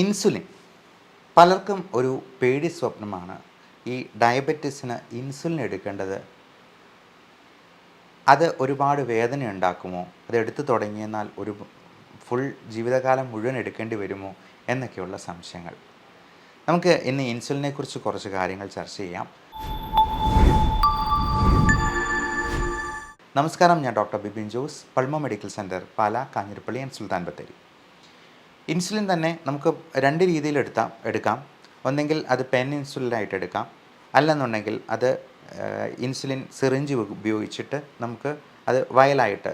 Insulin പലർക്കും ഒരു പേടി സ്വപ്നമാണ്. ഈ ഡയബറ്റിസിന് ഇൻസുലിൻ എടുക്കേണ്ടത് അത് ഒരുപാട് വേദന ഉണ്ടാക്കുമോ, അത് എടുത്തു തുടങ്ങിയെന്നാൽ ഒരു ഫുൾ ജീവിതകാലം മുഴുവൻ എടുക്കേണ്ടി വരുമോ എന്നൊക്കെയുള്ള സംശയങ്ങൾ. നമുക്ക് ഇന്ന് ഇൻസുലിനെക്കുറിച്ച് കുറച്ച് കാര്യങ്ങൾ ചർച്ച ചെയ്യാം. നമസ്കാരം, ഞാൻ doctor Bipin Jose, Pulma medical centre, Pala, Kanjirappally and Sultan Bathery. Insulin തന്നെ നമുക്ക് രണ്ട് രീതിയിൽ എടുക്കാം. ഒന്നെങ്കിൽ അത് പെൻ ഇൻസുലിനായിട്ട് എടുക്കാം, അല്ലെന്നുണ്ടെങ്കിൽ അത് ഇൻസുലിൻ സിറിഞ്ച് ഉപയോഗിച്ചിട്ട് നമുക്ക് അത് വയലായിട്ട്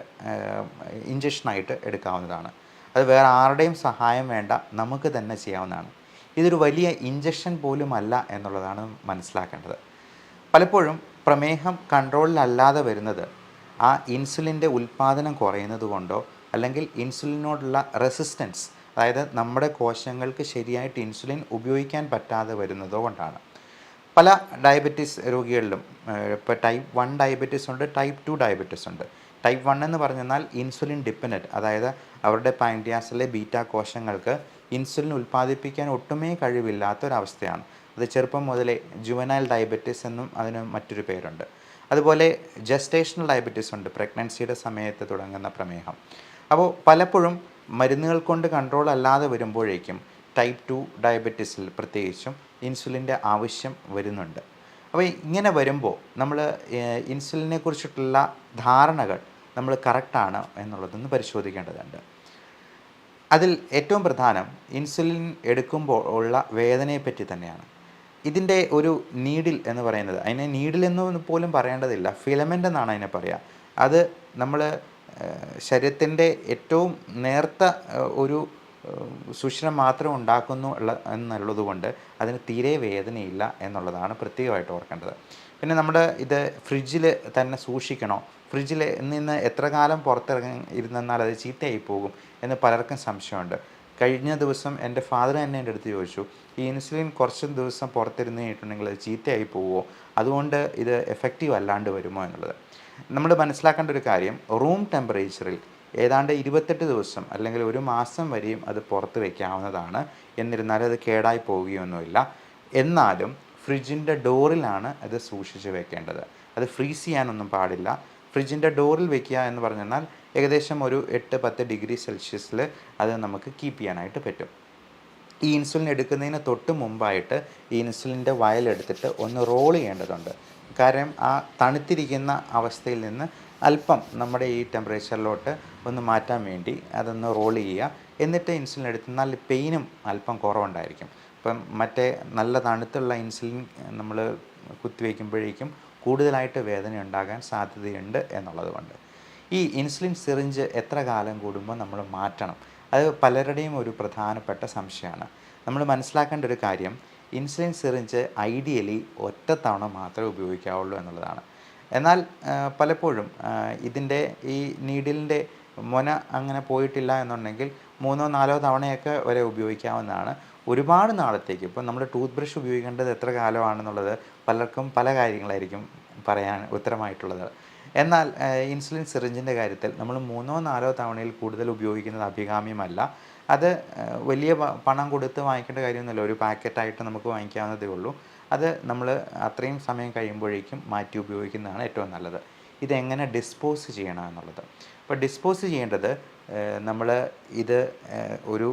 ഇഞ്ചക്ഷനായിട്ട് എടുക്കാവുന്നതാണ്. അത് വേറെ ആരുടെയും സഹായം വേണ്ട, നമുക്ക് തന്നെ ചെയ്യാവുന്നതാണ്. ഇതൊരു വലിയ ഇഞ്ചക്ഷൻ പോലും അല്ല എന്നുള്ളതാണ് മനസ്സിലാക്കേണ്ടത്. പലപ്പോഴും പ്രമേഹം കൺട്രോളിലല്ലാതെ വരുന്നത് ആ ഇൻസുലിൻ്റെ ഉൽപ്പാദനം കുറയുന്നത് കൊണ്ടോ അല്ലെങ്കിൽ ഇൻസുലിനോടുള്ള റെസിസ്റ്റൻസ്, അതായത് നമ്മുടെ കോശങ്ങൾക്ക് ശരിയായിട്ട് ഇൻസുലിൻ ഉപയോഗിക്കാൻ പറ്റാതെ വരുന്നതോ കൊണ്ടാണ്. പല ഡയബറ്റീസ് രോഗികളിലും ഇപ്പോൾ ടൈപ്പ് 1 ഡയബറ്റീസ് ഉണ്ട്, ടൈപ്പ് 2 ഡയബറ്റീസ് ഉണ്ട്. ടൈപ്പ് 1 എന്ന് പറഞ്ഞാൽ ഇൻസുലിൻ ഡിപ്പെൻഡൻറ്റ്, അതായത് അവരുടെ പാൻക്രിയാസിലെ ബീറ്റാ കോശങ്ങൾക്ക് ഇൻസുലിൻ ഉൽപ്പാദിപ്പിക്കാൻ ഒട്ടുമേ കഴിവില്ലാത്തൊരവസ്ഥയാണ്. അത് ചെറുപ്പം മുതലേ ജുവനൈൽ ഡയബറ്റീസ് എന്നും അതിന് മറ്റൊരു പേരുണ്ട്. അതുപോലെ ജസ്റ്റേഷണൽ ഡയബറ്റീസ് ഉണ്ട്, പ്രഗ്നൻസിയുടെ സമയത്ത് തുടങ്ങുന്ന പ്രമേഹം. അപ്പോൾ പലപ്പോഴും മരുന്നുകൾ കൊണ്ട് കൺട്രോൾ അല്ലാതെ വരുമ്പോഴേക്കും ടൈപ്പ് 2 ഡയബറ്റീസിൽ പ്രത്യേകിച്ചും ഇൻസുലിൻ്റെ ആവശ്യം വരുന്നുണ്ട്. അപ്പോൾ ഇങ്ങനെ വരുമ്പോൾ നമ്മൾ ഇൻസുലിനെ കുറിച്ചിട്ടുള്ള ധാരണകൾ നമ്മൾ കറക്റ്റാണ് എന്നുള്ളതൊന്ന് പരിശോധിക്കേണ്ടതുണ്ട്. അതിൽ ഏറ്റവും പ്രധാനം ഇൻസുലിൻ എടുക്കുമ്പോൾ ഉള്ള വേദനയെപ്പറ്റി തന്നെയാണ്. ഇതിൻ്റെ ഒരു നീഡിൽ എന്ന് പറയുന്നത്, അതിനെ നീഡിൽ എന്ന് പോലും പറയേണ്ടതില്ല, ഫിലമെൻ്റ് എന്നാണ് അതിനെ പറയുക. അത് നമ്മൾ ശരീരത്തിൻ്റെ ഏറ്റവും നേർത്ത ഒരു സുഷിരം മാത്രം ഉണ്ടാക്കുന്നു എന്നുള്ളത് കൊണ്ട് അതിന് തീരെ വേദനയില്ല എന്നുള്ളതാണ് പ്രത്യേകമായിട്ട് ഓർക്കേണ്ടത്. പിന്നെ നമ്മൾ ഇത് ഫ്രിഡ്ജിൽ തന്നെ സൂക്ഷിക്കണോ, ഫ്രിഡ്ജിൽ നിന്ന് എത്ര കാലം പുറത്തിറങ്ങി ഇരുന്നാൽ അത് ചീത്തയായി പോകും എന്ന് പലർക്കും സംശയമുണ്ട്. കഴിഞ്ഞ ദിവസം എൻ്റെ ഫാദർ തന്നെ എൻ്റെ അടുത്ത് ചോദിച്ചു, ഈ ഇൻസുലിൻ കുറച്ച് ദിവസം പുറത്തിരുന്ന് കഴിഞ്ഞിട്ടുണ്ടെങ്കിൽ അത് ചീത്തയായി പോവുമോ, അതുകൊണ്ട് ഇത് എഫക്റ്റീവ് അല്ലാണ്ട് വരുമോ എന്നുള്ളത്. നമ്മൾ മനസ്സിലാക്കേണ്ട ഒരു കാര്യം, റൂം ടെമ്പറേച്ചറിൽ ഏതാണ്ട് 28 ദിവസം അല്ലെങ്കിൽ ഒരു മാസം വരെയും അത് പുറത്ത് വയ്ക്കാവുന്നതാണ്. എന്നിരുന്നാലും അത് കേടായി പോവുകയൊന്നുമില്ല. എന്നാലും ഫ്രിഡ്ജിൻ്റെ ഡോറിലാണ് അത് സൂക്ഷിച്ച് വെക്കേണ്ടത്. അത് ഫ്രീസ് ചെയ്യാനൊന്നും പാടില്ല. ഫ്രിഡ്ജിൻ്റെ ഡോറിൽ വെക്കുക എന്ന് പറഞ്ഞാൽ ഏകദേശം ഒരു 8-10 ഡിഗ്രി സെൽഷ്യസിൽ അത് നമുക്ക് കീപ്പ് ചെയ്യാനായിട്ട് പറ്റും. ഈ ഇൻസുലിൻ എടുക്കുന്നതിന് തൊട്ട് മുമ്പായിട്ട് ഈ ഇൻസുലിൻ്റെ വയലെടുത്തിട്ട് ഒന്ന് റോൾ ചെയ്യേണ്ടതുണ്ട്. കാരണം ആ തണുത്തിരിക്കുന്ന അവസ്ഥയിൽ നിന്ന് അല്പം നമ്മുടെ ഈ ടെമ്പറേച്ചറിലോട്ട് ഒന്ന് മാറ്റാൻ വേണ്ടി അതൊന്ന് റോൾ ചെയ്യുക. എന്നിട്ട് ഇൻസുലിൻ എടുത്താൽ പെയിനും അല്പം കുറവുണ്ടായിരിക്കും. ഇപ്പം മറ്റേ നല്ല തണുത്തുള്ള ഇൻസുലിൻ നമ്മൾ കുത്തിവയ്ക്കുമ്പോഴേക്കും കൂടുതലായിട്ട് വേദന ഉണ്ടാകാൻ സാധ്യതയുണ്ട് എന്നുള്ളത് കൊണ്ട് ഈ ഇൻസുലിൻ സിറിഞ്ച് എത്ര കാലം കൂടുമ്പോൾ നമ്മൾ മാറ്റണം, അത് പലരുടെയും ഒരു പ്രധാനപ്പെട്ട സംശയമാണ്. നമ്മൾ മനസ്സിലാക്കേണ്ട ഒരു കാര്യം, ഇൻസുലിൻ സിറിഞ്ച് ഐഡിയലി ഒറ്റത്തവണ മാത്രമേ ഉപയോഗിക്കാവുള്ളൂ എന്നുള്ളതാണ്. എന്നാൽ പലപ്പോഴും ഇതിൻ്റെ ഈ നീഡിലിൻ്റെ മുന അങ്ങനെ പോയിട്ടില്ല എന്നുണ്ടെങ്കിൽ 3-4 തവണയൊക്കെ വരെ ഉപയോഗിക്കാവുന്നതാണ്. ഒരുപാട് നാളത്തേക്ക്, ഇപ്പോൾ നമ്മൾ ടൂത്ത് ബ്രഷ് ഉപയോഗിക്കേണ്ടത് എത്ര കാലമാണെന്നുള്ളത് പലർക്കും പല കാര്യങ്ങളായിരിക്കും പറയാൻ ഉത്തരമായിട്ടുള്ളത്. എന്നാൽ ഇൻസുലിൻ സിറിഞ്ചിൻ്റെ കാര്യത്തിൽ നമ്മൾ 3-4 തവണയിൽ കൂടുതൽ ഉപയോഗിക്കുന്നത് അഭികാമ്യമല്ല. അത് വലിയ പണം കൊടുത്ത് വാങ്ങിക്കേണ്ട കാര്യമൊന്നുമില്ല, ഒരു പാക്കറ്റായിട്ട് നമുക്ക് വാങ്ങിക്കാവുന്നതേ ഉള്ളൂ. അത് നമ്മൾ അത്രയും സമയം കഴിയുമ്പോഴേക്കും മാറ്റി ഉപയോഗിക്കുന്നതാണ് ഏറ്റവും നല്ലത്. ഇതെങ്ങനെ ഡിസ്പോസ് ചെയ്യണം എന്നുള്ളത്. അപ്പോൾ ഡിസ്പോസ് ചെയ്യേണ്ടത്, നമ്മൾ ഇത് ഒരു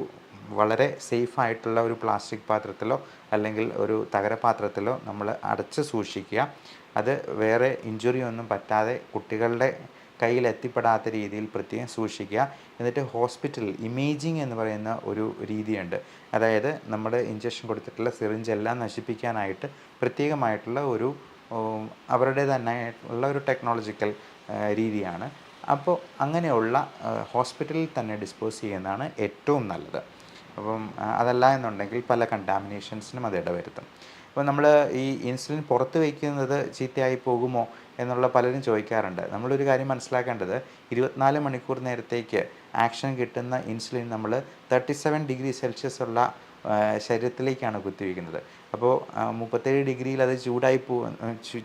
വളരെ സേഫായിട്ടുള്ള ഒരു പ്ലാസ്റ്റിക് പാത്രത്തിലോ അല്ലെങ്കിൽ ഒരു തകരപാത്രത്തിലോ നമ്മൾ അടച്ച് സൂക്ഷിക്കുക. അത് വേറെ ഇഞ്ചുറി ഒന്നും പറ്റാതെ കുട്ടികളുടെ കയ്യിൽ എത്തിപ്പെടാത്ത രീതിയിൽ പ്രത്യേകം സൂക്ഷിക്കുക. എന്നിട്ട് ഹോസ്പിറ്റലിൽ ഇമേജിങ് എന്ന് പറയുന്ന ഒരു രീതിയുണ്ട്. അതായത് നമ്മുടെ ഇഞ്ചക്ഷൻ കൊടുത്തിട്ടുള്ള സിറിഞ്ച് എല്ലാം നശിപ്പിക്കാനായിട്ട് പ്രത്യേകമായിട്ടുള്ള ഒരു അവരുടെ തന്നെ ഉള്ള ഒരു ടെക്നോളജിക്കൽ രീതിയാണ്. അപ്പോൾ അങ്ങനെയുള്ള ഹോസ്പിറ്റലിൽ തന്നെ ഡിസ്പോസ് ചെയ്യുന്നതാണ് ഏറ്റവും നല്ലത്. അപ്പം അതല്ല എന്നുണ്ടെങ്കിൽ പല കണ്ടാമിനേഷൻസിനും അത് ഇടവരുത്തും. അപ്പോൾ നമ്മൾ ഈ ഇൻസുലിൻ പുറത്ത് വയ്ക്കുന്നത് ചീത്തയായി പോകുമോ എന്നുള്ള പലരും ചോദിക്കാറുണ്ട്. നമ്മളൊരു കാര്യം മനസ്സിലാക്കേണ്ടത്, 24 മണിക്കൂർ നേരത്തേക്ക് ആക്ഷൻ കിട്ടുന്ന ഇൻസുലിൻ നമ്മൾ 37 ഡിഗ്രി സെൽഷ്യസ് ഉള്ള ശരീരത്തിലേക്കാണ് കുത്തിവയ്ക്കുന്നത്. അപ്പോൾ 37 ഡിഗ്രിയിൽ അത്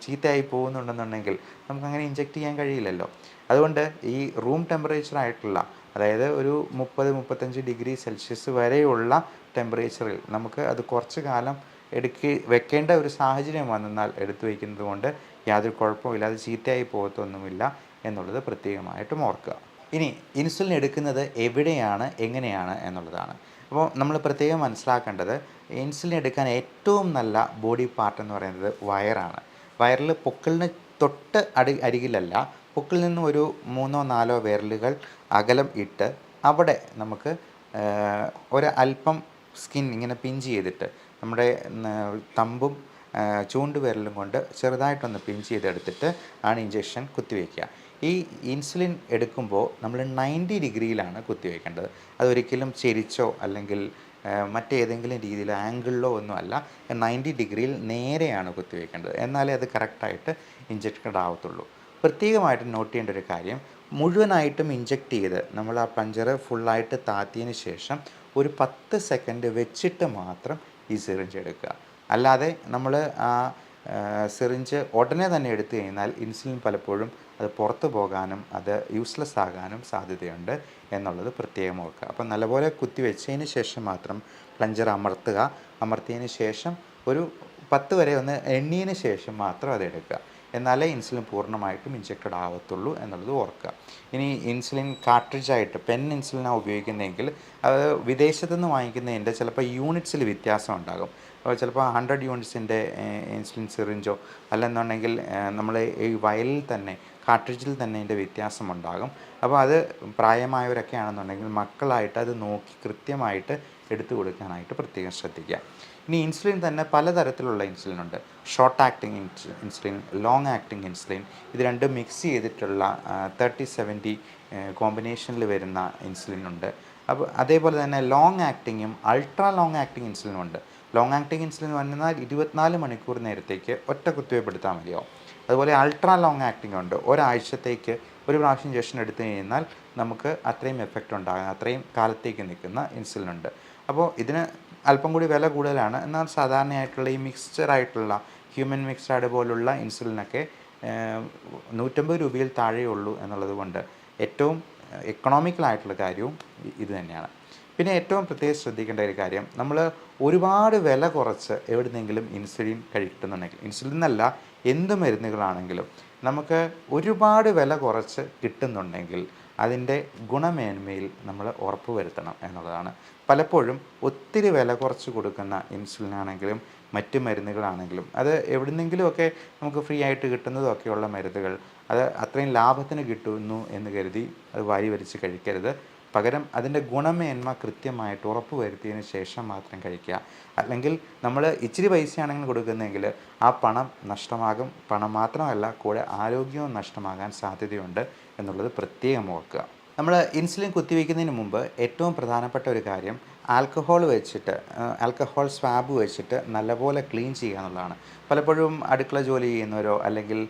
ചീത്തയായി പോകുന്നുണ്ടെന്നുണ്ടെങ്കിൽ നമുക്കങ്ങനെ ഇഞ്ചെക്റ്റ് ചെയ്യാൻ കഴിയില്ലല്ലോ. അതുകൊണ്ട് ഈ റൂം ടെമ്പറേച്ചറായിട്ടുള്ള അതായത് ഒരു 30-35 ഡിഗ്രി സെൽഷ്യസ് വരെയുള്ള ടെമ്പറേച്ചറിൽ നമുക്ക് അത് കുറച്ച് കാലം വെക്കേണ്ട ഒരു സാഹചര്യം വന്നാൽ എടുത്തു വയ്ക്കുന്നത് കൊണ്ട് യാതൊരു കുഴപ്പമില്ല, അത് ചീത്തയായി പോകത്തൊന്നുമില്ല എന്നുള്ളത് പ്രത്യേകമായിട്ടും ഓർക്കുക. ഇനി ഇൻസുലിൻ എടുക്കുന്നത് എവിടെയാണ്, എങ്ങനെയാണ് എന്നുള്ളതാണ്. അപ്പോൾ നമ്മൾ പ്രത്യേകം മനസ്സിലാക്കേണ്ടത്, ഇൻസുലിൻ എടുക്കാൻ ഏറ്റവും നല്ല ബോഡി പാർട്ട് എന്ന് പറയുന്നത് വയറാണ്. വയറിൽ പൊക്കിളിന് തൊട്ട് അരികിലല്ല, പൊക്കിളിൽ നിന്നും ഒരു 3-4 വിരലുകൾ അകലം ഇട്ട് അവിടെ നമുക്ക് അല്പം സ്കിൻ ഇങ്ങനെ പിഞ്ച് ചെയ്തിട്ട് നമ്മുടെ തമ്പും ചൂണ്ടുവിരലും കൊണ്ട് ചെറുതായിട്ടൊന്ന് പിഞ്ച് ചെയ്തെടുത്തിട്ട് ആണ് ഇഞ്ചക്ഷൻ കുത്തിവയ്ക്കുക. ഈ ഇൻസുലിൻ എടുക്കുമ്പോൾ നമ്മൾ 90 ഡിഗ്രിയിലാണ് കുത്തിവയ്ക്കേണ്ടത്. അതൊരിക്കലും ചെരിച്ചോ അല്ലെങ്കിൽ മറ്റേതെങ്കിലും രീതിയിൽ ആംഗിളിലോ ഒന്നുമല്ല, 90 ഡിഗ്രിയിൽ നേരെയാണ് കുത്തിവയ്ക്കേണ്ടത്. എന്നാലേ അത് കറക്റ്റായിട്ട് ഇഞ്ചക്റ്റഡ് ആവത്തുള്ളൂ. പ്രത്യേകമായിട്ട് നോട്ട് ചെയ്യേണ്ട ഒരു കാര്യം, മുഴുവനായിട്ടും ഇഞ്ചക്റ്റ് ചെയ്ത് നമ്മൾ ആ പഞ്ചർ ഫുള്ളായിട്ട് താത്തിയതിന് ശേഷം ഒരു 10 സെക്കൻഡ് വെച്ചിട്ട് മാത്രം ഈ സിറിഞ്ച് എടുക്കുക. അല്ലാതെ നമ്മൾ ആ സിറിഞ്ച് ഉടനെ തന്നെ എടുത്തു കഴിഞ്ഞാൽ ഇൻസുലിൻ പലപ്പോഴും അത് പുറത്തു പോകാനും അത് യൂസ്ലെസ് ആകാനും സാധ്യതയുണ്ട് എന്നുള്ളത് പ്രത്യേകം ഓർക്കുക. അപ്പം നല്ലപോലെ കുത്തി വെച്ചതിന് ശേഷം മാത്രം പ്ലഞ്ചർ അമർത്തിയതിന് ശേഷം ഒരു 10 വരെ ഒന്ന് എണ്ണിയതിന് ശേഷം മാത്രം അത് എടുക്കുക. എന്നാലേ ഇൻസുലിൻ പൂർണ്ണമായിട്ടും ഇഞ്ചക്റ്റഡ് ആവത്തുള്ളൂ എന്നുള്ളത് ഓർക്കുക. ഇനി ഇൻസുലിൻ കാർട്രിഡ്ജായിട്ട് പെൻ ഇൻസുലിനാണ് ഉപയോഗിക്കുന്നതെങ്കിൽ അത് വിദേശത്തു നിന്ന് വാങ്ങിക്കുന്നതിൻ്റെ ചിലപ്പോൾ യൂണിറ്റ്സിൽ വ്യത്യാസം ഉണ്ടാകും. അപ്പോൾ ചിലപ്പോൾ 100 യൂണിറ്റ്സിൻ്റെ ഇൻസുലിൻ സിറിഞ്ചോ അല്ലെന്നുണ്ടെങ്കിൽ നമ്മൾ ഈ വയലിൽ തന്നെ കാർട്രിഡ്ജിൽ തന്നെ ഇതിൻ്റെ വ്യത്യാസമുണ്ടാകും. അപ്പോൾ അത് പ്രായമായവരൊക്കെ ആണെന്നുണ്ടെങ്കിൽ മക്കളായിട്ട് അത് നോക്കി കൃത്യമായിട്ട് എടുത്തു കൊടുക്കാനായിട്ട് പ്രത്യേകം ശ്രദ്ധിക്കുക. ഇനി ഇൻസുലിൻ തന്നെ പലതരത്തിലുള്ള ഇൻസുലിൻ ഉണ്ട്. Short acting insulin, long acting insulin, ഇത് രണ്ടും മിക്സ് ചെയ്തിട്ടുള്ള 30-70 കോമ്പിനേഷനിൽ വരുന്ന ഇൻസുലിൻ ഉണ്ട്. അപ്പോൾ അതേപോലെ തന്നെ ലോങ് ആക്ടിങ്ങും അൾട്രാ ലോങ് ആക്ടിങ് ഇൻസുലിനും ഉണ്ട്. ലോങ് ആക്ടിങ് ഇൻസുലിൻ വന്നാൽ 24 മണിക്കൂർ നേരത്തേക്ക് ഒറ്റ കുത്തിവയ്പ്പെടുത്താൽ മതിയാവും. അതുപോലെ അൾട്രാ ലോങ് ആക്ടിങ് ഉണ്ട്. ഒരാഴ്ചത്തേക്ക് ഒരു പ്രാവശ്യം ഇഞ്ചക്ഷൻ എടുത്തു കഴിഞ്ഞാൽ നമുക്ക് അത്രയും എഫക്റ്റ് ഉണ്ടാകുന്ന, അത്രയും കാലത്തേക്ക് നിൽക്കുന്ന ഇൻസുലിൻ ഉണ്ട്. അപ്പോൾ ഇതിന് അല്പം കൂടി വില കൂടുതലാണ്. എന്നാൽ സാധാരണയായിട്ടുള്ള ഈ മിക്സ്ചറായിട്ടുള്ള ഹ്യൂമൻ മിക്സ്ഡ് പോലുള്ള ഇൻസുലിനൊക്കെ 150 രൂപയിൽ താഴെയുള്ളൂ എന്നുള്ളത് കൊണ്ട് ഏറ്റവും എക്കണോമിക്കലായിട്ടുള്ള കാര്യവും ഇത് തന്നെയാണ്. പിന്നെ ഏറ്റവും പ്രത്യേകം ശ്രദ്ധിക്കേണ്ട ഒരു കാര്യം, നമ്മൾ ഒരുപാട് വില കുറച്ച് എവിടുന്നെങ്കിലും ഇൻസുലിൻ കിട്ടുന്നുണ്ടെങ്കിൽ, ഇൻസുലിൻ എന്നല്ല എന്ത് മരുന്നുകളാണെങ്കിലും നമുക്ക് ഒരുപാട് വില കുറച്ച് കിട്ടുന്നുണ്ടെങ്കിൽ അതിൻ്റെ ഗുണമേന്മയിൽ നമ്മൾ ഉറപ്പ് വരുത്തണം എന്നുള്ളതാണ്. പലപ്പോഴും ഒത്തിരി വില കുറച്ച് കൊടുക്കുന്ന ഇൻസുലിനാണെങ്കിലും മറ്റ് മരുന്നുകളാണെങ്കിലും അത് എവിടുന്നെങ്കിലുമൊക്കെ നമുക്ക് ഫ്രീ ആയിട്ട് കിട്ടുന്നതൊക്കെയുള്ള മരുന്നുകൾ അത് അത്രയും ലാഭത്തിന് കിട്ടുന്നു എന്ന് കരുതി അത് വാരി വലിച്ച് കഴിക്കരുത്. പകരം അതിൻ്റെ ഗുണമേന്മ കൃത്യമായിട്ട് ഉറപ്പ് വരുത്തിയതിന് ശേഷം മാത്രം കഴിക്കുക. അല്ലെങ്കിൽ നമ്മൾ ഇച്ചിരി പൈസയാണെങ്കിൽ കൊടുക്കുന്നതെങ്കിൽ ആ പണം നഷ്ടമാകും. പണം മാത്രമല്ല, കൂടെ ആരോഗ്യവും നഷ്ടമാകാൻ സാധ്യതയുണ്ട് എന്നുള്ളത് പ്രത്യേകം ഓർക്കുക. നമ്മൾ ഇൻസുലിൻ കുത്തിവയ്ക്കുന്നതിന് മുമ്പ് ഏറ്റവും പ്രധാനപ്പെട്ട ഒരു കാര്യം ആൽക്കഹോൾ സ്വാബ് വെച്ചിട്ട് നല്ലപോലെ ക്ലീൻ ചെയ്യുക എന്നുള്ളതാണ്. പലപ്പോഴും അടുക്കള ജോലി ചെയ്യുന്നവരോ അല്ലെങ്കിൽ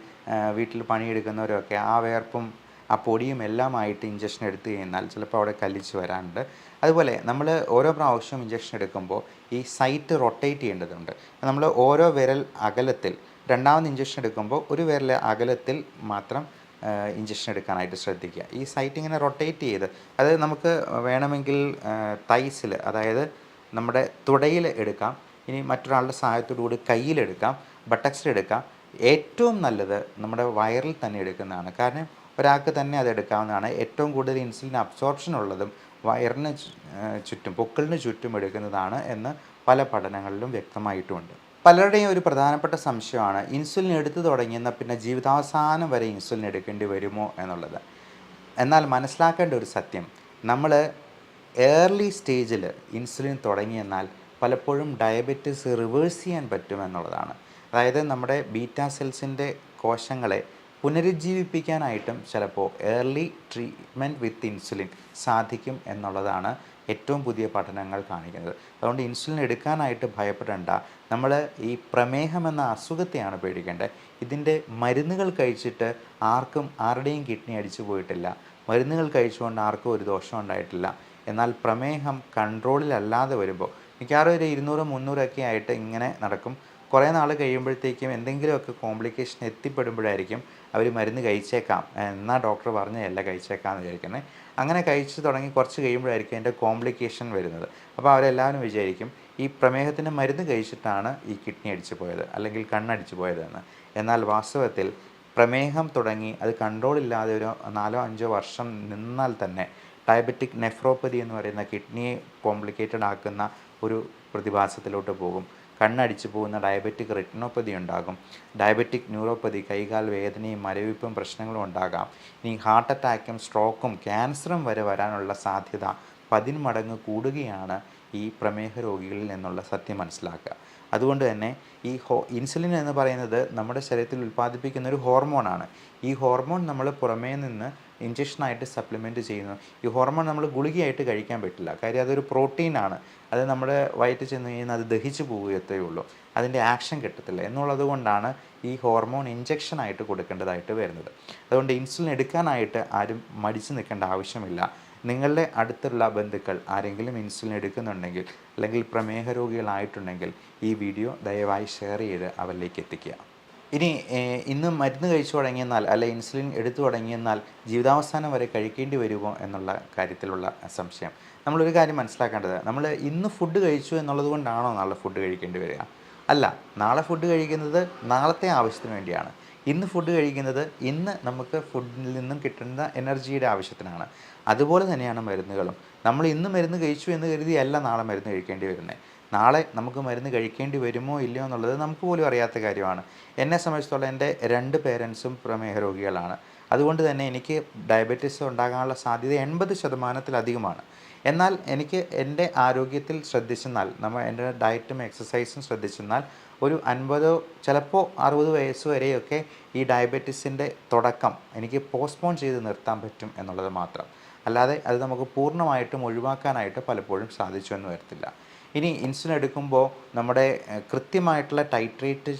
വീട്ടിൽ പണിയെടുക്കുന്നവരോ ഒക്കെ ആ വേർപ്പും ആ പൊടിയും എല്ലാമായിട്ട് ഇഞ്ചക്ഷൻ എടുത്തു കഴിഞ്ഞാൽ ചിലപ്പോൾ അവിടെ കല്ലിച്ച് വരാറുണ്ട്. അതുപോലെ നമ്മൾ ഓരോ പ്രാവശ്യവും ഇഞ്ചക്ഷൻ എടുക്കുമ്പോൾ ഈ സൈറ്റ് റൊട്ടേറ്റ് ചെയ്യേണ്ടതുണ്ട്. നമ്മൾ ഓരോ വിരൽ അകലത്തിൽ രണ്ടാമത് ഇഞ്ചക്ഷൻ എടുക്കുമ്പോൾ ഒരു വിരൽ അകലത്തിൽ മാത്രം ഇഞ്ചക്ഷൻ എടുക്കാനായിട്ട് ശ്രദ്ധിക്കുക. ഈ സൈറ്റ് ഇങ്ങനെ റൊട്ടേറ്റ് ചെയ്ത് അത് നമുക്ക് വേണമെങ്കിൽ തൈസിൽ, അതായത് നമ്മുടെ തുടയിൽ എടുക്കാം, ഇനി മറ്റൊരാളുടെ സഹായത്തോടു കൂടി കയ്യിലെടുക്കാം, ബട്ടക്സിലെടുക്കാം. ഏറ്റവും നല്ലത് നമ്മുടെ വയറിൽ തന്നെ എടുക്കുന്നതാണ്. കാരണം ഒരാൾക്ക് തന്നെ അത് എടുക്കാവുന്നതാണ്. ഏറ്റവും കൂടുതൽ ഇൻസുലിൻ അബ്സോർപ്ഷൻ ഉള്ളതും വയറിന് ചുറ്റും, പൊക്കിളിന് ചുറ്റും എടുക്കുന്നതാണ് എന്ന് പല പഠനങ്ങളിലും വ്യക്തമായിട്ടുമുണ്ട്. പലരുടെയും ഒരു പ്രധാനപ്പെട്ട സംശയമാണ് ഇൻസുലിൻ എടുത്തു തുടങ്ങിയെന്നാൽ പിന്നെ ജീവിതാവസാനം വരെ ഇൻസുലിൻ എടുക്കേണ്ടി വരുമോ എന്നുള്ളത്. എന്നാൽ മനസ്സിലാക്കേണ്ട ഒരു സത്യം, നമ്മൾ ഏർലി സ്റ്റേജിൽ ഇൻസുലിൻ തുടങ്ങിയെന്നാൽ പലപ്പോഴും ഡയബറ്റിസ് റിവേഴ്സ് ചെയ്യാൻ പറ്റുമെന്നുള്ളതാണ്. അതായത് നമ്മുടെ ബീറ്റാ സെൽസിൻ്റെ കോശങ്ങളെ പുനരുജ്ജീവിപ്പിക്കാനായിട്ടും ചിലപ്പോൾ ഏർലി ട്രീറ്റ്മെൻറ്റ് വിത്ത് ഇൻസുലിൻ സാധിക്കും എന്നുള്ളതാണ് ഏറ്റവും പുതിയ പഠനങ്ങൾ കാണിക്കുന്നത്. അതുകൊണ്ട് ഇൻസുലിൻ എടുക്കാനായിട്ട് ഭയപ്പെടേണ്ട. നമ്മൾ ഈ പ്രമേഹം എന്ന അസുഖത്തെയാണ് പേടിക്കേണ്ടത്. ഇതിൻ്റെ മരുന്നുകൾ കഴിച്ചിട്ട് ആരുടെയും കിഡ്നി അടിച്ചു പോയിട്ടില്ല. മരുന്നുകൾ കഴിച്ചുകൊണ്ട് ആർക്കും ഒരു ദോഷം ഉണ്ടായിട്ടില്ല. എന്നാൽ പ്രമേഹം കൺട്രോളിലല്ലാതെ വരുമ്പോൾ മിക്കവാറും ഒരു 200-300 ഒക്കെ ആയിട്ട് ഇങ്ങനെ നടക്കും. കുറേ നാൾ കഴിയുമ്പോഴത്തേക്കും എന്തെങ്കിലുമൊക്കെ കോംപ്ലിക്കേഷൻ എത്തിപ്പെടുമ്പോഴായിരിക്കും അവർ മരുന്ന് കഴിച്ചേക്കാം, എന്നാൽ ഡോക്ടർ പറഞ്ഞതല്ല കഴിച്ചേക്കാമെന്ന് വിചാരിക്കുന്നത്. അങ്ങനെ കഴിച്ച് തുടങ്ങി കുറച്ച് കഴിയുമ്പോഴായിരിക്കും അതിൻ്റെ കോംപ്ലിക്കേഷൻ വരുന്നത്. അപ്പോൾ അവരെല്ലാവരും വിചാരിക്കും ഈ പ്രമേഹത്തിൻ്റെ മരുന്ന് കഴിച്ചിട്ടാണ് ഈ കിഡ്നി അടിച്ചു പോയത് അല്ലെങ്കിൽ കണ്ണടിച്ചു പോയതെന്ന്. എന്നാൽ വാസ്തവത്തിൽ പ്രമേഹം തുടങ്ങി അത് കൺട്രോളില്ലാതെ ഒരു 4-5 വർഷം നിന്നാൽ തന്നെ ഡയബറ്റിക് നെഫ്രോപ്പതി എന്ന് പറയുന്ന കിഡ്നിയെ കോംപ്ലിക്കേറ്റഡ് ആക്കുന്ന ഒരു പ്രതിഭാസത്തിലോട്ട് പോകും. കണ്ണടിച്ചു പോകുന്ന ഡയബറ്റിക് റെറ്റിനോപ്പതി ഉണ്ടാകും. ഡയബറ്റിക് ന്യൂറോപ്പതി, കൈകാൽ വേദനയും മരവിപ്പും പ്രശ്നങ്ങളും ഉണ്ടാകാം. ഇനി ഹാർട്ട് അറ്റാക്കും സ്ട്രോക്കും ക്യാൻസറും വരെ വരാനുള്ള സാധ്യത 10 മടങ്ങ് കൂടുകയാണ് ഈ പ്രമേഹ രോഗികളിൽ നിന്നുള്ള സത്യം മനസ്സിലാക്കുക. അതുകൊണ്ട് തന്നെ ഈ ഇൻസുലിൻ എന്ന് പറയുന്നത് നമ്മുടെ ശരീരത്തിൽ ഉൽപ്പാദിപ്പിക്കുന്ന ഒരു ഹോർമോണാണ്. ഈ ഹോർമോൺ നമ്മൾ പുറമേ നിന്ന് ഇഞ്ചക്ഷനായിട്ട് സപ്ലിമെൻറ്റ് ചെയ്യുന്നു. ഈ ഹോർമോൺ നമ്മൾ ഗുളികയായിട്ട് കഴിക്കാൻ പറ്റില്ല. കാര്യം അതൊരു പ്രോട്ടീനാണ്. അത് നമ്മുടെ വയറ്റിൽ ചെന്ന് കഴിഞ്ഞാൽ അത് ദഹിച്ചു പോവുകയത്തേ ഉള്ളൂ. അതിൻ്റെ ആക്ഷൻ കിട്ടത്തില്ല എന്നുള്ളത് കൊണ്ടാണ് ഈ ഹോർമോൺ ഇഞ്ചക്ഷനായിട്ട് കൊടുക്കേണ്ടതായിട്ട് വരുന്നത്. അതുകൊണ്ട് ഇൻസുലിൻ എടുക്കാനായിട്ട് ആരും മടിച്ചു നിൽക്കേണ്ട ആവശ്യമില്ല. നിങ്ങളുടെ അടുത്തുള്ള ബന്ധുക്കൾ ആരെങ്കിലും ഇൻസുലിൻ എടുക്കുന്നുണ്ടെങ്കിൽ അല്ലെങ്കിൽ പ്രമേഹ രോഗികളായിട്ടുണ്ടെങ്കിൽ ഈ വീഡിയോ ദയവായി ഷെയർ ചെയ്ത് അവരിലേക്ക് എത്തിക്കുക. ഇനി ഇന്ന് മരുന്ന് കഴിച്ചു തുടങ്ങിയെന്നാൽ അല്ലെ ഇൻസുലിൻ എടുത്തു തുടങ്ങിയെന്നാൽ ജീവിതാവസാനം വരെ കഴിക്കേണ്ടി വരുമോ എന്നുള്ള കാര്യത്തിലുള്ള സംശയം. നമ്മളൊരു കാര്യം മനസ്സിലാക്കേണ്ടത്, നമ്മൾ ഇന്ന് ഫുഡ് കഴിച്ചു എന്നുള്ളത് കൊണ്ടാണോ നാളെ ഫുഡ് കഴിക്കേണ്ടി വരിക? അല്ല, നാളെ ഫുഡ് കഴിക്കുന്നത് നാളത്തെ ആവശ്യത്തിന് വേണ്ടിയാണ്. ഇന്ന് ഫുഡ് കഴിക്കുന്നത് ഇന്ന് നമുക്ക് ഫുഡിൽ നിന്നും കിട്ടുന്ന എനർജിയുടെ ആവശ്യത്തിനാണ്. അതുപോലെ തന്നെയാണ് മരുന്നുകളും. നമ്മൾ ഇന്ന് മരുന്ന് കഴിച്ചു എന്ന് കരുതിയല്ല നാളെ മരുന്ന് കഴിക്കേണ്ടി വരുന്നത്. നാളെ നമുക്ക് മരുന്ന് കഴിക്കേണ്ടി വരുമോ ഇല്ലയോ എന്നുള്ളത് നമുക്ക് പോലും അറിയാത്ത കാര്യമാണ്. എന്നെ സംബന്ധിച്ചിടത്തോളം എൻ്റെ 2 പേരൻസും പ്രമേഹ രോഗികളാണ്. അതുകൊണ്ട് തന്നെ എനിക്ക് ഡയബറ്റീസ് ഉണ്ടാകാനുള്ള സാധ്യത 80%-ലധികമാണ്. എന്നാൽ എനിക്ക് എൻ്റെ ആരോഗ്യത്തിൽ ശ്രദ്ധിച്ചെന്നാൽ എൻ്റെ ഡയറ്റും എക്സസൈസും ശ്രദ്ധിച്ചെന്നാൽ ഒരു 50 ചിലപ്പോൾ 60 വയസ്സ് വരെയൊക്കെ ഈ ഡയബറ്റീസിൻ്റെ തുടക്കം എനിക്ക് പോസ്റ്റ്പോൺ ചെയ്ത് നിർത്താൻ പറ്റും എന്നുള്ളത് മാത്രം. അല്ലാതെ അത് നമുക്ക് പൂർണ്ണമായിട്ടും ഒഴിവാക്കാനായിട്ട് പലപ്പോഴും സാധിച്ചു എന്ന് വരത്തില്ല. ഇനി ഇൻസുലിൻ എടുക്കുമ്പോൾ നമ്മുടെ കൃത്യമായിട്ടുള്ള ടൈട്രേറ്റ്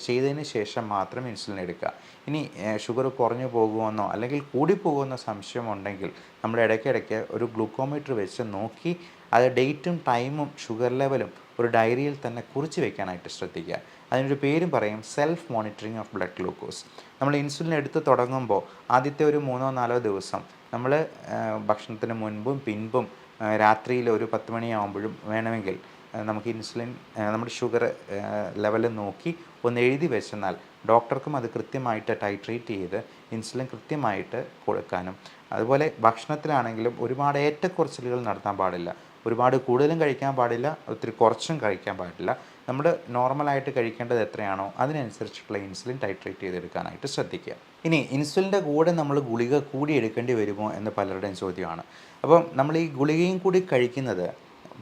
ചെയ്തതിന് ശേഷം മാത്രം ഇൻസുലിൻ എടുക്കുക. ഇനി ഷുഗർ കുറഞ്ഞു പോകുമെന്നോ അല്ലെങ്കിൽ കൂടിപ്പോകുമെന്നോ സംശയമുണ്ടെങ്കിൽ നമ്മൾ ഇടയ്ക്കിടയ്ക്ക് ഒരു ഗ്ലൂക്കോമീറ്റർ വെച്ച് നോക്കി അത് ഡേറ്റും ടൈമും ഷുഗർ ലെവലും ഒരു ഡയറിയിൽ തന്നെ കുറിച്ച് വെക്കാനായിട്ട് ശ്രദ്ധിക്കുക. അതിനൊരു പേരും പറയും, self monitoring of blood glucose. നമ്മൾ ഇൻസുലിൻ എടുത്ത് തുടങ്ങുമ്പോൾ ആദ്യത്തെ ഒരു 3-4 ദിവസം നമ്മൾ ഭക്ഷണത്തിന് മുൻപും പിൻപും രാത്രിയിൽ ഒരു 10 മണിയാകുമ്പോഴും വേണമെങ്കിൽ നമുക്ക് ഇൻസുലിൻ നമ്മുടെ ഷുഗർ ലെവൽ നോക്കി ഒന്ന് എഴുതി വെച്ചെന്നാൽ ഡോക്ടർക്കും അത് കൃത്യമായിട്ട് ടൈട്രേറ്റ് ചെയ്ത് ഇൻസുലിൻ കൃത്യമായിട്ട് കൊടുക്കാനും. അതുപോലെ ഭക്ഷണത്തിലാണെങ്കിലും ഒരുപാട് ഏറ്റക്കുറച്ചിലുകൾ നടത്താൻ പാടില്ല. ഒരുപാട് കൂടുതലും കഴിക്കാൻ പാടില്ല, ഒത്തിരി കുറച്ചും കഴിക്കാൻ പാടില്ല. നമ്മൾ നോർമലായിട്ട് കഴിക്കേണ്ടത് എത്രയാണോ അതിനനുസരിച്ചിട്ടുള്ള ഇൻസുലിൻ ടൈട്രേറ്റ് ചെയ്തെടുക്കാനായിട്ട് ശ്രദ്ധിക്കുക. ഇനി ഇൻസുലിൻ്റെ കൂടെ നമ്മൾ ഗുളിക കൂടി എടുക്കേണ്ടി വരുമോ എന്ന് പലരുടെയും ചോദ്യമാണ്. അപ്പം നമ്മൾ ഈ ഗുളികയും കൂടി കഴിക്കുന്നത്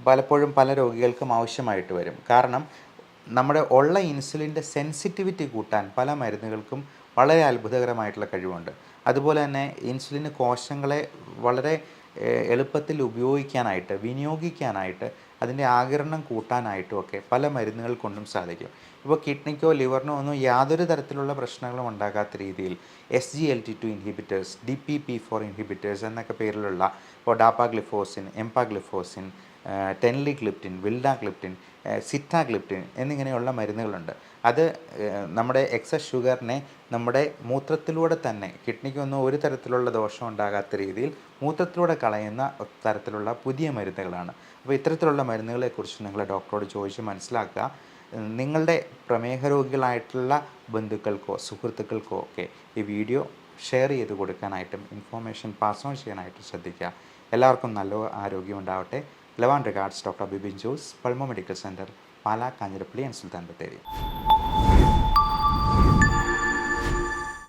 പലപ്പോഴും പല രോഗികൾക്കും ആവശ്യമായിട്ട് വരും. കാരണം നമ്മുടെ ഉള്ള ഇൻസുലിൻ്റെ സെൻസിറ്റിവിറ്റി കൂട്ടാൻ പല മരുന്നുകൾക്കും വളരെ അത്ഭുതകരമായിട്ടുള്ള കഴിവുണ്ട്. അതുപോലെ തന്നെ ഇൻസുലിന് കോശങ്ങളെ വളരെ എളുപ്പത്തിൽ ഉപയോഗിക്കാനായിട്ട് വിനിയോഗിക്കാനായിട്ട് അതിൻ്റെ ആഗിരണം കൂട്ടാനായിട്ടും ഒക്കെ പല മരുന്നുകൾ കൊണ്ടും സാധിക്കും. ഇപ്പോൾ കിഡ്നിക്കോ ലിവറിനോ ഒന്നും യാതൊരു തരത്തിലുള്ള പ്രശ്നങ്ങളും ഉണ്ടാകാത്ത രീതിയിൽ SGLT2 ഇൻഹിബിറ്റേഴ്സ്, DPP4 ഇൻഹിബിറ്റേഴ്സ് എന്നൊക്കെ പേരിലുള്ള ഇപ്പോൾ ഡാപ്പാഗ്ലിഫോസിൻ, എംപാഗ്ലിഫോസിൻ, ടെൻലിഗ്ലിപ്റ്റിൻ, വിൽഡാഗ്ലിപ്റ്റിൻ, സിറ്റാഗ്ലിപ്റ്റിൻ എന്നിങ്ങനെയുള്ള മരുന്നുകളുണ്ട്. അത് നമ്മുടെ എക്സസ് ഷുഗറിനെ നമ്മുടെ മൂത്രത്തിലൂടെ തന്നെ, കിഡ്നിക്കൊന്നും ഒരു തരത്തിലുള്ള ദോഷം ഉണ്ടാകാത്ത രീതിയിൽ മൂത്രത്തിലൂടെ കളയുന്ന തരത്തിലുള്ള പുതിയ മരുന്നുകളാണ്. അപ്പോൾ ഇത്തരത്തിലുള്ള മരുന്നുകളെക്കുറിച്ച് നിങ്ങൾ ഡോക്ടറോട് ചോദിച്ച് മനസ്സിലാക്കുക. നിങ്ങളുടെ പ്രമേഹ രോഗികളായിട്ടുള്ള ബന്ധുക്കൾക്കോ സുഹൃത്തുക്കൾക്കോ ഒക്കെ ഈ വീഡിയോ ഷെയർ ചെയ്ത് കൊടുക്കാനായിട്ടും ഇൻഫോർമേഷൻ പാസ് ഓൺ ചെയ്യാനായിട്ടും ശ്രദ്ധിക്കുക. എല്ലാവർക്കും നല്ല ആരോഗ്യം ഉണ്ടാവട്ടെ. Love and regards, doctor Bibin Jose, pulmo medical centre, Pala, Kanjirappally and Sultan Bathery.